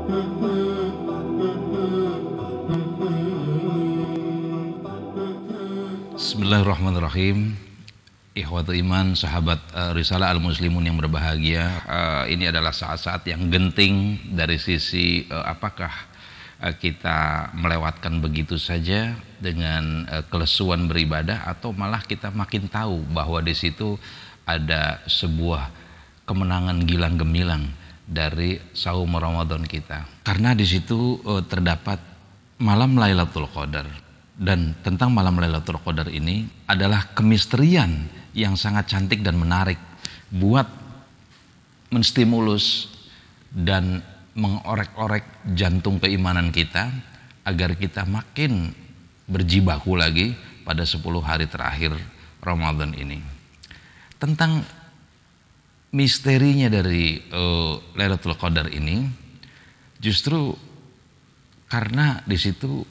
Bismillahirrahmanirrahim. Ikhwatu iman, sahabat Risalah Al-Muslimun yang berbahagia, ini adalah saat-saat yang genting dari sisi apakah kita melewatkan begitu saja dengan kelesuan beribadah, atau malah kita makin tahu bahwa di situ ada sebuah kemenangan gilang gemilang dari saum Ramadan kita. Karena di situ terdapat malam Lailatul Qadar. Dan tentang malam Lailatul Qadar ini adalah kemisterian yang sangat cantik dan menarik buat menstimulus dan mengorek-orek jantung keimanan kita agar kita makin berjibaku lagi pada 10 hari terakhir Ramadan ini. Tentang misterinya dari Lailatul Qadar ini, justru karena di situ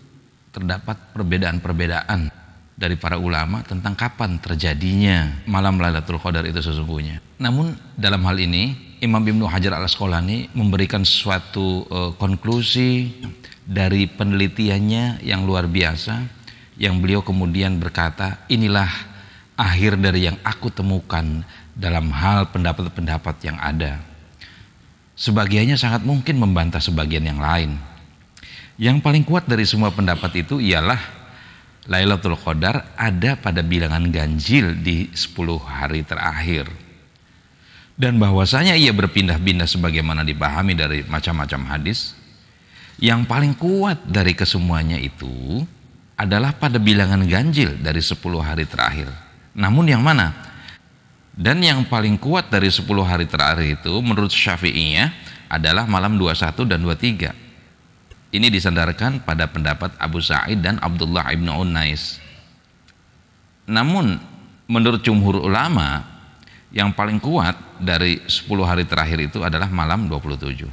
terdapat perbedaan-perbedaan dari para ulama tentang kapan terjadinya malam Lailatul Qadar itu sesungguhnya. Namun dalam hal ini Imam Ibnu Hajar Al-Asqalani memberikan suatu konklusi dari penelitiannya yang luar biasa, yang beliau kemudian berkata, inilah akhir dari yang aku temukan dalam hal pendapat-pendapat yang ada. Sebagiannya sangat mungkin membantah sebagian yang lain. Yang paling kuat dari semua pendapat itu ialah Lailatul Qadar ada pada bilangan ganjil di 10 hari terakhir. Dan bahwasanya ia berpindah-pindah sebagaimana dipahami dari macam-macam hadis. Yang paling kuat dari kesemuanya itu adalah pada bilangan ganjil dari 10 hari terakhir. Namun yang mana? Dan yang paling kuat dari 10 hari terakhir itu menurut Syafi'iyah adalah malam 21 dan 23. Ini disandarkan pada pendapat Abu Sa'id dan Abdullah ibn Unais. Namun menurut jumhur ulama, yang paling kuat dari 10 hari terakhir itu adalah malam 27.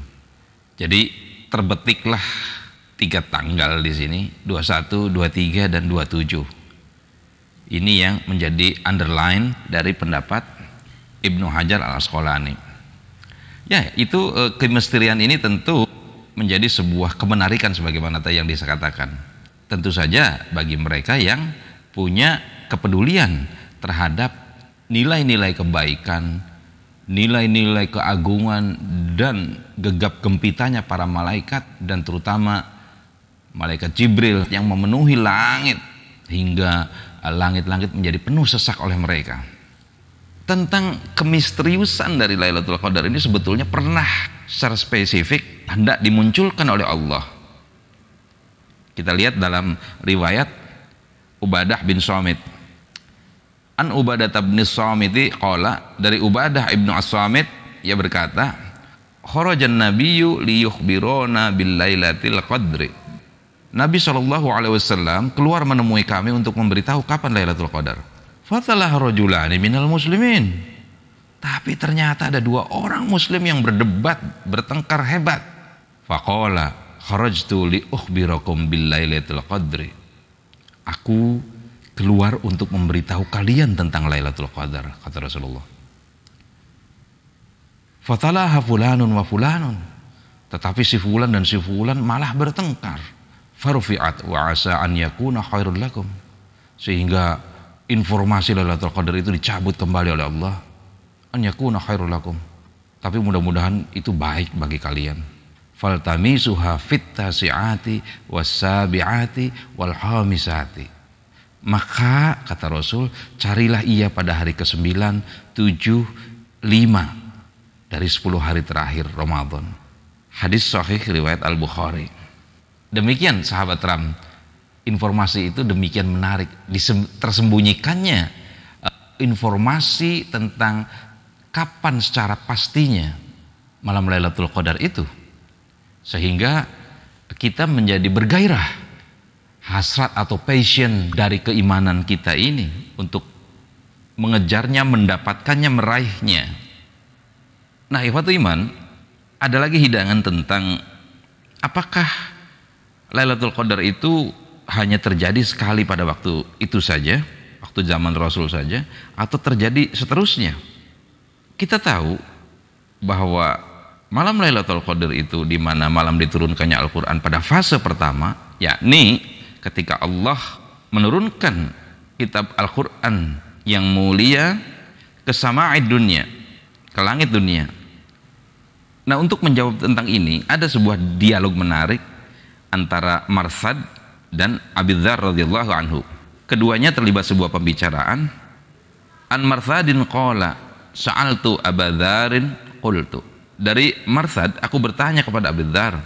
Jadi terbetiklah 3 tanggal di sini, 21, 23 dan 27. Ini yang menjadi underline dari pendapat Ibnu Hajar Al-Asqalani. Ya, itu kemisterian ini tentu menjadi sebuah kemenarikan sebagaimana tadi yang disakatakan. Tentu saja bagi mereka yang punya kepedulian terhadap nilai-nilai kebaikan, nilai-nilai keagungan dan gegap gempitanya para malaikat, dan terutama malaikat Jibril yang memenuhi langit hingga langit-langit menjadi penuh sesak oleh mereka. Tentang kemisteriusan dari Lailatul Qadar ini sebetulnya pernah secara spesifik hendak dimunculkan oleh Allah. Kita lihat dalam riwayat Ubadah bin Samit. An Ubadah bin Samit qala, dari Ubadah ibnu As-Samit, ia berkata, kharajan nabiyyu liyukhbirona bil lailatil qadri. Nabi SAW keluar menemui kami untuk memberitahu kapan Lailatul Qadar. Fatalah rajulani minal muslimin. Tapi ternyata ada 2 orang muslim yang berdebat, bertengkar hebat. Faqala kharajtu li ukhbirakum bil lailatul qadri. Aku keluar untuk memberitahu kalian tentang Lailatul Qadar, kata Rasulullah. Fatalaha fulanun wa fulanun. Tetapi si fulan dan si fulan malah bertengkar. Farfi'at wa asa an yakuna khairul lakum. Sehingga informasi Lailatul Qadar itu dicabut kembali oleh Allah. An yakuna khairul lakum. Tapi mudah-mudahan itu baik bagi kalian. Faltamisuha fit tasi'ati was-sabi'ati wal khamisati. Maka kata Rasul, carilah ia pada hari ke-9, 7, 5 dari 10 hari terakhir Ramadan. Hadis sahih riwayat Al-Bukhari. Demikian sahabat Ram, informasi itu demikian menarik. Tersembunyikannya informasi tentang kapan secara pastinya malam Lailatul Qadar itu, sehingga kita menjadi bergairah, hasrat atau passion dari keimanan kita ini untuk mengejarnya, mendapatkannya, meraihnya. Nah, ikhwatu iman, ada lagi hidangan tentang apakah Lailatul Qadar itu hanya terjadi sekali pada waktu itu saja, waktu zaman Rasul saja, atau terjadi seterusnya. Kita tahu bahwa malam Lailatul Qadar itu di mana malam diturunkannya Al-Qur'an pada fase pertama, yakni ketika Allah menurunkan kitab Al-Qur'an yang mulia ke sama'id dunia, ke langit dunia. Nah, untuk menjawab tentang ini ada sebuah dialog menarik antara Marsad dan Abi Dzar radhiyallahu anhu. Keduanya terlibat sebuah pembicaraan. An Marsadin qala sa'altu Aba Dzarin qultu. Dari Marsad, aku bertanya kepada Abi Dzar,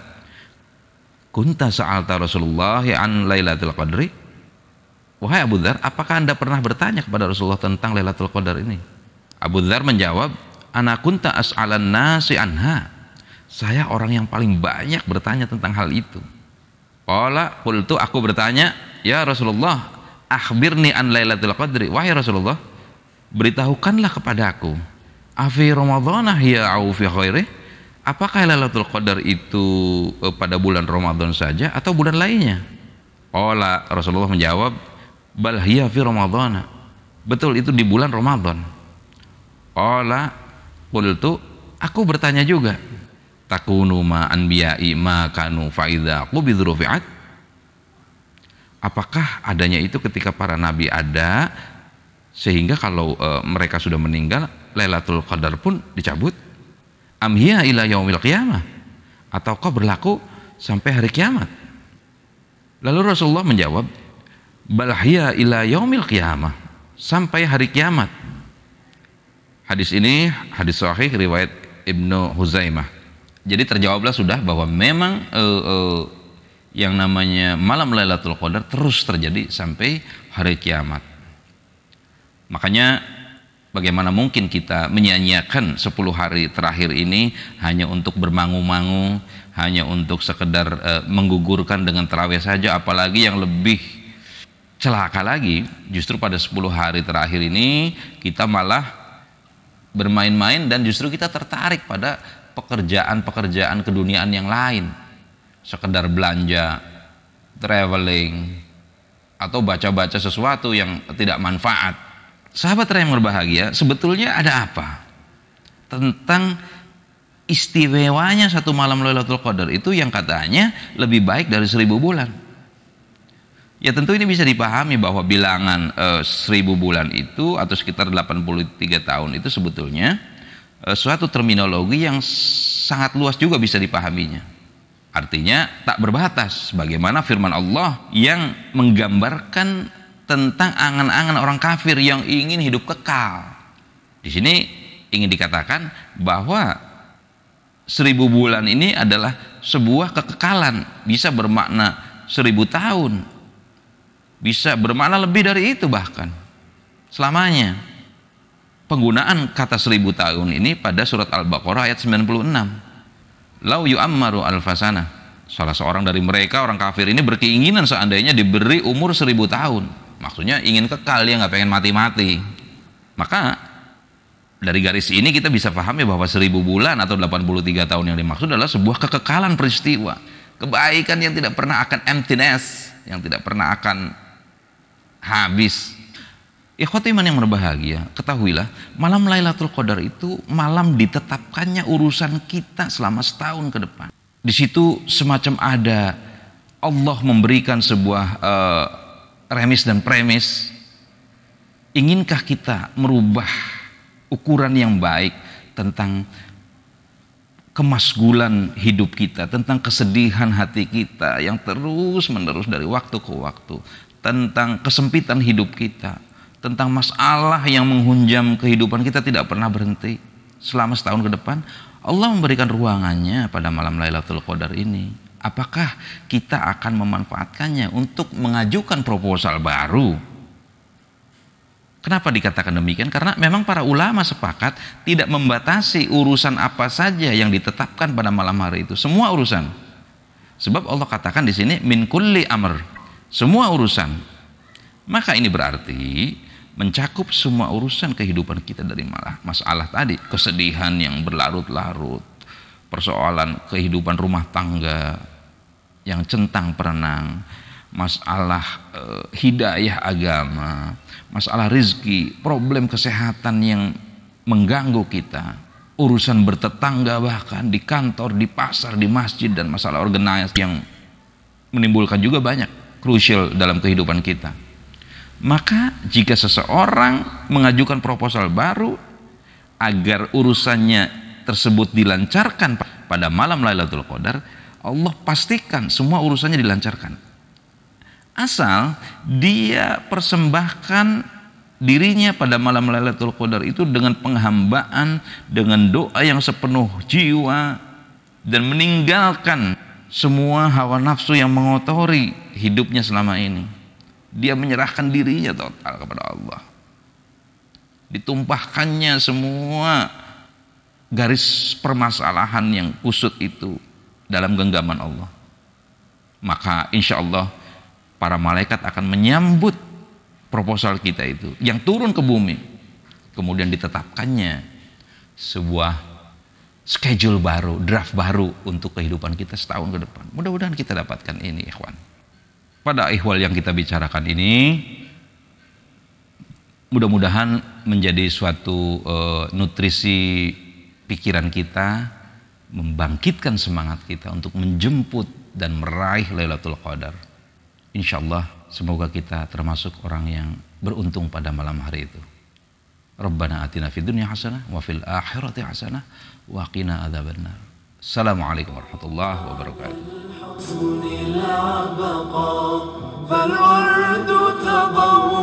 kunta sa'alta Rasulullah an Lailatul Qadri? Wahai Abu Dzar, apakah Anda pernah bertanya kepada Rasulullah tentang Lailatul Qadar ini? Abu Dzar menjawab, ana kunta as'alan nasi anha. Saya orang yang paling banyak bertanya tentang hal itu. Qala qultu, aku bertanya, ya Rasulullah, akhbirni an Lailatul Qadri. Wahai Rasulullah, beritahukanlah kepadaku, afi Ramadhanah ya au fi khairih? Apakah Lailatul Qadar itu pada bulan Ramadan saja atau bulan lainnya? Qala, Rasulullah menjawab, bal hiya fi Ramadhan. Betul, itu di bulan Ramadan. Qala qultu, aku bertanya juga, takunu ma anbiya'i ma kanu fa idza qubidhu rufi'at? Apakah adanya itu ketika para nabi ada sehingga kalau mereka sudah meninggal Lailatul Qadar pun dicabut? Am hiya ila yaumil qiyamah? Ataukah berlaku sampai hari kiamat? Lalu Rasulullah menjawab, bal hiya ila yaumil qiyamah, sampai hari kiamat. Hadis ini hadis sahih riwayat Ibnu Huzaimah. Jadi terjawablah sudah bahwa memang yang namanya malam Lailatul Qadar terus terjadi sampai hari kiamat. Makanya bagaimana mungkin kita menyia-nyiakan 10 hari terakhir ini hanya untuk bermangu-mangu, hanya untuk sekedar menggugurkan dengan tarawih saja, apalagi yang lebih celaka lagi, justru pada 10 hari terakhir ini kita malah bermain-main dan justru kita tertarik pada pekerjaan-pekerjaan keduniaan yang lain, sekedar belanja, traveling, atau baca-baca sesuatu yang tidak manfaat. Sahabat yang berbahagia, sebetulnya ada apa tentang istimewanya satu malam Lailatul Qadar itu yang katanya lebih baik dari 1000 bulan? Ya tentu ini bisa dipahami bahwa bilangan 1000 bulan itu atau sekitar 83 tahun itu sebetulnya suatu terminologi yang sangat luas juga bisa dipahaminya. Artinya tak berbatas, bagaimana firman Allah yang menggambarkan tentang angan-angan orang kafir yang ingin hidup kekal. Di sini ingin dikatakan bahwa 1000 bulan ini adalah sebuah kekekalan, bisa bermakna 1000 tahun, bisa bermakna lebih dari itu bahkan selamanya. Penggunaan kata 1000 tahun ini pada surat Al-Baqarah ayat 96. Lau yu'ammaru alfasana. Salah seorang dari mereka, orang kafir ini berkeinginan seandainya diberi umur 1000 tahun. Maksudnya ingin kekal, dia nggak pengen mati-mati. Maka dari garis ini kita bisa pahami bahwa 1000 bulan atau 83 tahun yang dimaksud adalah sebuah kekekalan peristiwa, kebaikan yang tidak pernah akan emptiness, yang tidak pernah akan habis. Ikhwati iman yang berbahagia, ketahuilah malam Lailatul Qadar itu malam ditetapkannya urusan kita selama setahun ke depan. Di situ semacam ada Allah memberikan sebuah remis dan premis. Inginkah kita merubah ukuran yang baik tentang kemasgulan hidup kita, tentang kesedihan hati kita yang terus menerus dari waktu ke waktu, tentang kesempitan hidup kita, tentang masalah yang menghunjam kehidupan kita tidak pernah berhenti selama setahun ke depan? Allah memberikan ruangannya pada malam Lailatul Qadar ini. Apakah kita akan memanfaatkannya untuk mengajukan proposal baru? Kenapa dikatakan demikian? Karena memang para ulama sepakat tidak membatasi urusan apa saja yang ditetapkan pada malam hari itu, semua urusan. Sebab Allah katakan di sini min kulli amr, semua urusan. Maka ini berarti mencakup semua urusan kehidupan kita dari masalah tadi, kesedihan yang berlarut-larut, persoalan kehidupan rumah tangga yang centang perenang, masalah hidayah agama, masalah rizki, problem kesehatan yang mengganggu kita, urusan bertetangga, bahkan di kantor, di pasar, di masjid, dan masalah organisasi yang menimbulkan juga banyak krusial dalam kehidupan kita. Maka jika seseorang mengajukan proposal baru agar urusannya tersebut dilancarkan pada malam Lailatul Qadar, Allah pastikan semua urusannya dilancarkan. Asal dia persembahkan dirinya pada malam Lailatul Qadar itu dengan penghambaan, dengan doa yang sepenuh jiwa, dan meninggalkan semua hawa nafsu yang mengotori hidupnya selama ini. Dia menyerahkan dirinya total kepada Allah. Ditumpahkannya semua garis permasalahan yang kusut itu dalam genggaman Allah. Maka insya Allah para malaikat akan menyambut proposal kita itu yang turun ke bumi. Kemudian ditetapkannya sebuah schedule baru, draft baru untuk kehidupan kita setahun ke depan. Mudah-mudahan kita dapatkan ini, ikhwan. Pada ihwal yang kita bicarakan ini, mudah-mudahan menjadi suatu nutrisi pikiran kita, membangkitkan semangat kita untuk menjemput dan meraih Lailatul Qadar. Insya Allah semoga kita termasuk orang yang beruntung pada malam hari itu. Rabbana atina fid dunya hasanah wa fil akhirati hasanah wa qina adzabannar. Assalamualaikum warahmatullahi wabarakatuh. فالورد تضوى